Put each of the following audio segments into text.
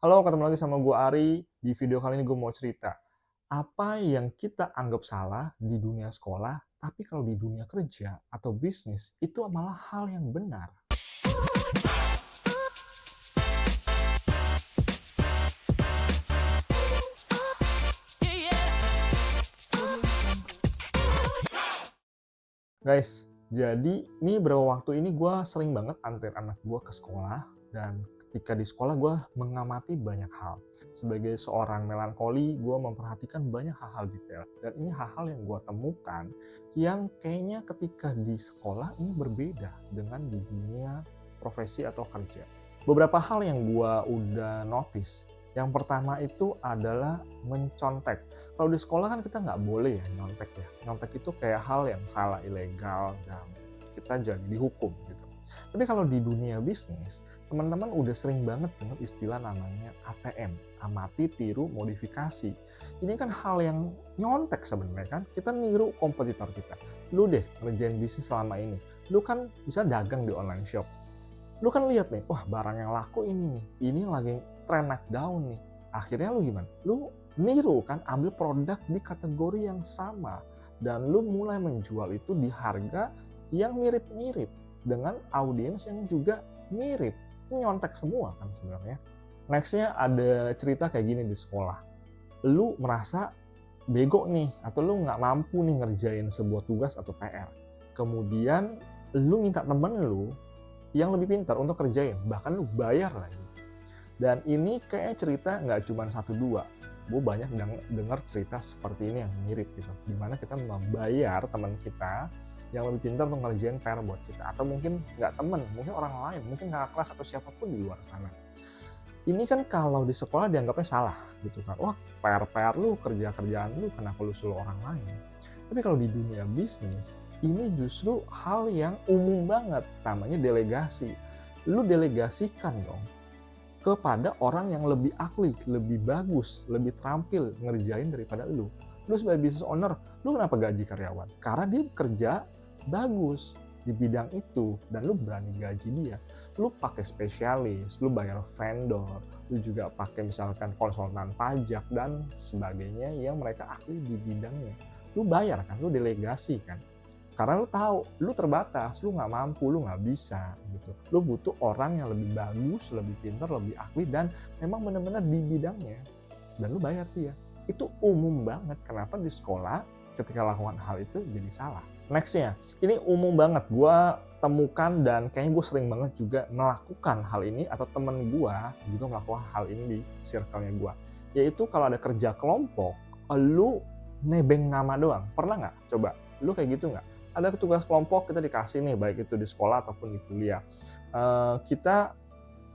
Halo, ketemu lagi sama gue Ari. Di video kali ini gue mau cerita. Apa yang kita anggap salah di dunia sekolah, tapi kalau di dunia kerja atau bisnis, itu malah hal yang benar. Guys, jadi ini beberapa waktu ini gue sering banget antar anak gue ke sekolah, dan ketika di sekolah gue mengamati banyak hal. Sebagai seorang melankoli, gue memperhatikan banyak hal-hal detail. Dan ini hal-hal yang gue temukan yang kayaknya ketika di sekolah ini berbeda dengan di dunia profesi atau kerja. Beberapa hal yang gue udah notice. Yang pertama itu adalah mencontek. Kalau di sekolah kan kita nggak boleh ya nyontek ya. Nyontek itu kayak hal yang salah, ilegal, dan kita jadi dihukum gitu. Tapi kalau di dunia bisnis, teman-teman udah sering banget dengar istilah namanya ATM, amati, tiru, modifikasi. Ini kan hal yang nyontek sebenarnya kan. Kita niru kompetitor kita. Lu deh ngerjain bisnis selama ini. Lu kan bisa dagang di online shop. Lu kan lihat nih, wah barang yang laku ini nih, ini lagi tren knockdown nih. Akhirnya lu gimana? Lu niru kan, ambil produk di kategori yang sama, dan lu mulai menjual itu di harga yang mirip-mirip dengan audiens yang juga mirip. Nyontek semua kan sebenarnya. Nextnya ada cerita kayak gini di sekolah. Lu merasa bego nih, atau lu nggak mampu nih ngerjain sebuah tugas atau PR. Kemudian lu minta temen lu yang lebih pintar untuk kerjain, bahkan lu bayar lagi. Dan ini kayak cerita nggak cuma 1-2, gue banyak dengar cerita seperti ini yang mirip gitu, dimana kita membayar teman kita yang lebih pintar untuk ngerjain PR buat kita, atau mungkin nggak temen, mungkin orang lain, mungkin kakak kelas atau siapapun di luar sana. Ini kan kalau di sekolah dianggapnya salah gitu kan, wah PR lu, kerjaan lu, kenapa lu suruh orang lain. Tapi kalau di dunia bisnis, ini justru hal yang umum banget, namanya delegasi. Lu delegasikan dong kepada orang yang lebih ahli, lebih bagus, lebih terampil ngerjain daripada lu. Lu sebagai business owner, lu kenapa gaji karyawan? Karena dia kerja bagus di bidang itu, dan lu berani gaji dia. Lu pakai spesialis, lu bayar vendor, lu juga pakai misalkan konsultan pajak dan sebagainya yang mereka ahli di bidangnya. Lu bayar kan, lu delegasi kan. Karena lu tahu, lu terbatas, lu nggak mampu, lu nggak bisa gitu. Lu butuh orang yang lebih bagus, lebih pintar, lebih ahli, dan memang benar-benar di bidangnya. Dan lu bayar dia. Itu umum banget. Kenapa di sekolah ketika lakukan hal itu jadi salah. Nextnya, ini umum banget. Gue temukan dan kayaknya gue sering banget juga melakukan hal ini, atau temen gue juga melakukan hal ini di circle-nya gue. Yaitu kalau ada kerja kelompok, lu nebeng nama doang. Pernah nggak? Coba, lu kayak gitu nggak? Ada tugas kelompok kita dikasih nih, baik itu di sekolah ataupun di kuliah. Kita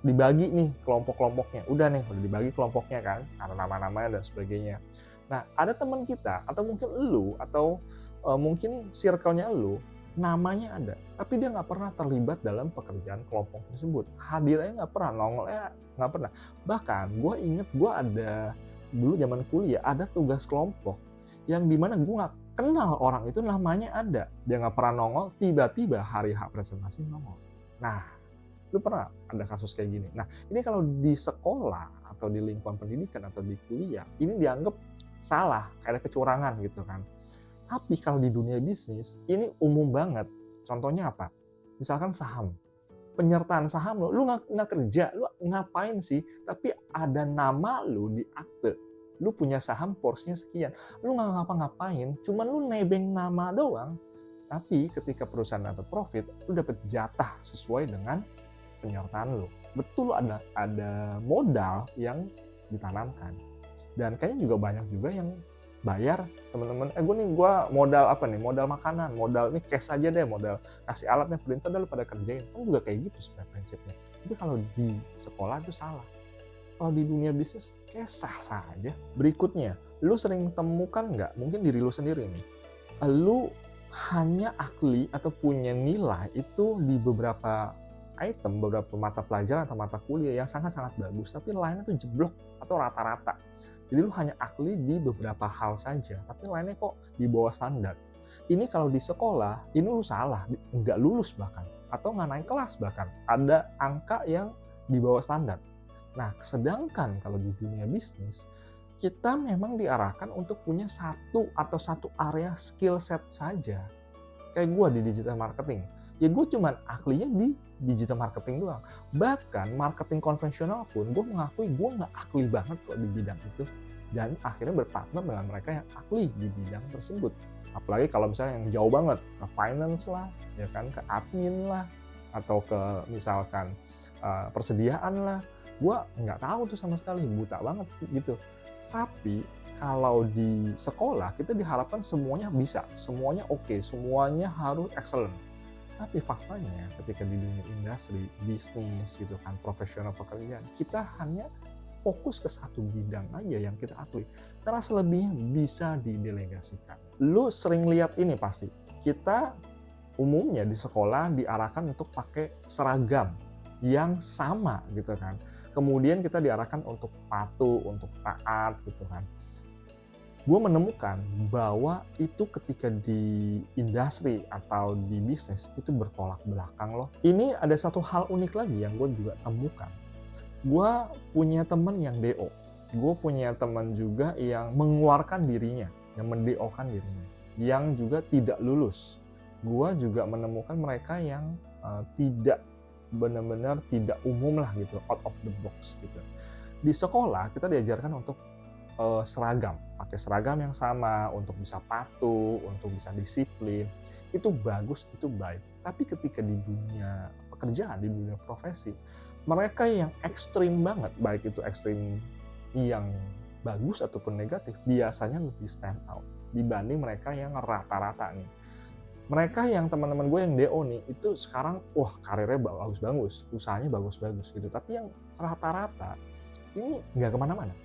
dibagi nih kelompok-kelompoknya. Udah dibagi kelompoknya kan, karena nama-namanya dan sebagainya. Nah, ada teman kita, atau mungkin lu, atau mungkin circle-nya lu, namanya ada, tapi dia nggak pernah terlibat dalam pekerjaan kelompok tersebut. Hadirnya nggak pernah, nongolnya nggak pernah. Bahkan gue inget gue ada, dulu zaman kuliah, ada tugas kelompok yang dimana gue nggak kenal orang itu, namanya ada. Dia nggak pernah nongol, tiba-tiba hari H presentasi nongol. Nah, lu pernah ada kasus kayak gini? Nah, ini kalau di sekolah, atau di lingkungan pendidikan, atau di kuliah, ini dianggap salah, kayak ada kecurangan gitu kan. Tapi kalau di dunia bisnis, ini umum banget. Contohnya apa? Misalkan saham. Penyertaan saham lu nggak kerja, lu ngapain sih? Tapi ada nama lu di akte. Lu punya saham porsinya sekian. Lu nggak ngapa-ngapain, cuman lu nebeng nama doang. Tapi ketika perusahaan dapat profit, lu dapat jatah sesuai dengan penyertaan lu. Betul, ada modal yang ditanamkan. Dan kayaknya juga banyak juga yang bayar teman-teman, gue modal apa nih, modal makanan, modal nih cash aja deh, modal kasih alatnya, perintah dulu pada kerjain, kan juga kayak gitu sebenarnya prinsipnya. Tapi kalau di sekolah itu salah. Kalau di dunia bisnis kayak sah-sah aja. Berikutnya, lu sering temukan nggak, mungkin diri lu sendiri nih, lu hanya ahli atau punya nilai itu di beberapa item, beberapa mata pelajaran atau mata kuliah yang sangat-sangat bagus, tapi lainnya tuh jeblok atau rata-rata. Jadi lu hanya ahli di beberapa hal saja, tapi lainnya kok di bawah standar. Ini kalau di sekolah, ini lu salah, nggak lulus bahkan, atau nggak naik kelas bahkan. Ada angka yang di bawah standar. Nah, sedangkan kalau di dunia bisnis, kita memang diarahkan untuk punya satu area skill set saja. Kayak gue di digital marketing, ya gue cuman ahlinya di digital marketing doang. Bahkan marketing konvensional pun gue mengakui gue nggak ahli banget kok di bidang itu. Dan akhirnya berpartner dengan mereka yang ahli di bidang tersebut. Apalagi kalau misalnya yang jauh banget, ke finance lah, ya kan, ke admin lah, atau ke misalkan persediaan lah. Gue nggak tahu tuh sama sekali, buta banget gitu. Tapi kalau di sekolah kita diharapkan semuanya bisa, semuanya oke, semuanya harus excellent. Tapi faktanya ketika di dunia industri, bisnis gitu kan, profesional pekerjaan, kita hanya fokus ke satu bidang aja yang kita ahli. Karena selebihnya bisa didelegasikan. Lu sering lihat ini pasti, kita umumnya di sekolah diarahkan untuk pakai seragam yang sama gitu kan. Kemudian kita diarahkan untuk patuh, untuk taat gitu kan. Gue menemukan bahwa itu ketika di industri atau di bisnis itu bertolak belakang loh. Ini ada satu hal unik lagi yang gue juga temukan. Gue punya teman yang DO. Gue punya teman juga yang mengeluarkan dirinya, yang menDO-kan dirinya, yang juga tidak lulus. Gue juga menemukan mereka yang tidak benar-benar tidak umum lah gitu, out of the box gitu. Di sekolah kita diajarkan untuk seragam, pakai seragam yang sama untuk bisa patuh, untuk bisa disiplin. Itu bagus, itu baik. Tapi ketika di dunia pekerjaan, di dunia profesi, mereka yang ekstrim banget, baik itu ekstrim yang bagus ataupun negatif, biasanya lebih stand out dibanding mereka yang rata-rata nih. Mereka yang teman-teman gue yang DO nih, itu sekarang wah karirnya bagus-bagus, usahanya bagus-bagus gitu. Tapi yang rata-rata ini nggak kemana-mana.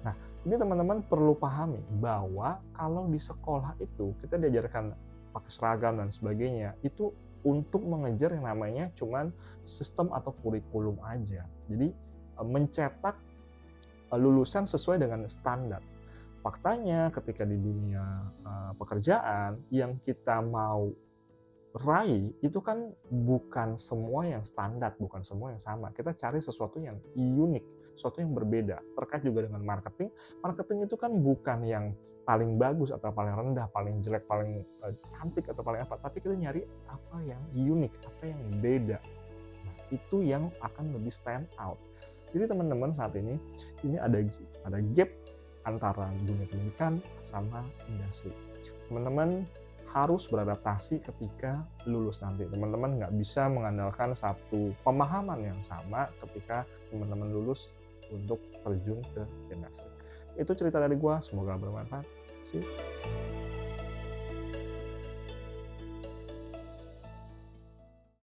Nah, ini teman-teman perlu pahami bahwa kalau di sekolah itu kita diajarkan pakai seragam dan sebagainya, itu untuk mengejar yang namanya cuman sistem atau kurikulum aja. Jadi mencetak lulusan sesuai dengan standar. Faktanya ketika di dunia pekerjaan yang kita mau raih itu kan bukan semua yang standar, bukan semua yang sama. Kita cari sesuatu yang unik, sesuatu yang berbeda. Terkait juga dengan marketing, marketing itu kan bukan yang paling bagus atau paling rendah, paling jelek, paling cantik atau paling apa, tapi kita nyari apa yang unik, apa yang beda. Nah, itu yang akan lebih stand out. Jadi teman-teman saat ini ada gap antara dunia pendidikan sama industri. Teman-teman harus beradaptasi ketika lulus nanti. Teman-teman nggak bisa mengandalkan satu pemahaman yang sama ketika teman-teman lulus untuk terjun ke industri. Itu cerita dari gua, semoga bermanfaat. See you.